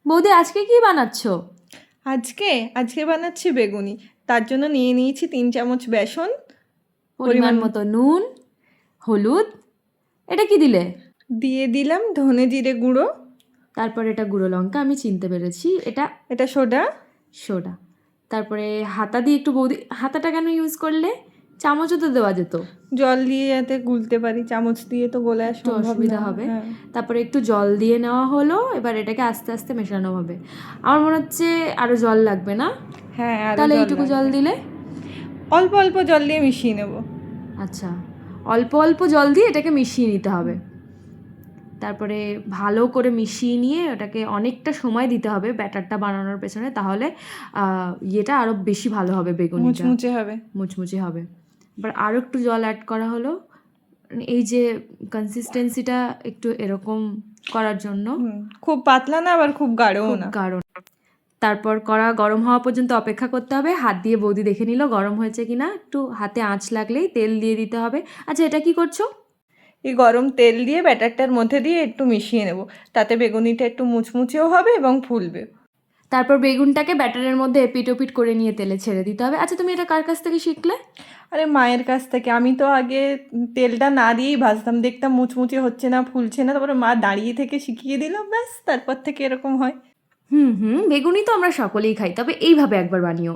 বৌদি আজকে কি বানাচ্ছো? আজকে আজকে বানাচ্ছি বেগুনি। তার জন্য নিয়ে নিয়েছি 3 চামচ বেসন, পরিমাণ মতো নুন, হলুদ। এটা কি দিলে? দিয়ে দিলাম ধনে জিরে গুঁড়ো, তারপর এটা গুঁড়ো লঙ্কা, আমি চিনতে পেরেছি এটা এটা সোডা। সোডা। তারপরে হাতা দিয়ে একটু, বৌদি হাতাটা কেন ইউজ করলে? চামচও তো দেওয়া যেত। জল দিয়ে যাতে গুলতে পারি, চামচ দিয়ে তো গোলা একটু সম্ভব অসুবিধা না। হবে। হ্যাঁ তারপরে একটু জল দিয়ে নেওয়া হলো, এবার এটাকে আস্তে আস্তে মেশানো হবে। আমার মনে হচ্ছে আরও জল লাগবে না? হ্যাঁ, আরও তাহলে জল এইটুকু জল লাগবে। দিলে? অল্প অল্প জল দিয়ে মিশিয়ে নেব। আচ্ছা, অল্প অল্প জল দিয়ে এটাকে মিশিয়ে নিতে হবে। তারপরে ভালো করে মিশিয়ে নিয়ে ওটাকে অনেকটা সময় দিতে হবে ব্যাটারটা বানানোর পেছনে, তাহলে ইয়েটা আরও বেশি ভালো হবে, বেগুনিটা মুচমুচে হবে। মুচমুচে হবে। এবার আরও একটু জল অ্যাড করা হলো, মানে এই যে কনসিস্টেন্সিটা একটু এরকম করার জন্য। খুব পাতলা না, আবার খুব গাঢ়ও খুব না। গাঢ়। তারপর কড়া গরম হওয়া পর্যন্ত অপেক্ষা করতে হবে। হাত দিয়ে বৌদি দেখে নিল গরম হয়েছে কিনা, একটু হাতে আঁচ লাগলেই তেল দিয়ে দিতে হবে। আচ্ছা, এটা কি করছো? এই গরম তেল দিয়ে ব্যাটারটার মধ্যে দিয়ে একটু মিশিয়ে নেব, তাতে বেগুনিটা একটু মুচমুচেও হবে এবং ফুলবে। তারপর বেগুনটাকে ব্যাটারের মধ্যে এপিট ওপিট করে নিয়ে তেলে ছেড়ে দিতে হবে। আচ্ছা, তুমি এটা কার কাছ থেকে শিখলে? আরে মায়ের কাছ থেকে। আমি তো আগে তেলটা না দিয়েই ভাজতাম, দেখতাম মুচমুচে হচ্ছে না, ফুলছে না, তারপরে মা দাঁড়িয়ে থেকে শিখিয়ে দিল, ব্যাস তারপর থেকে এরকম হয়। হুম, বেগুনি তো আমরা সকলেই খাই, তবে এইভাবে একবার বানিও।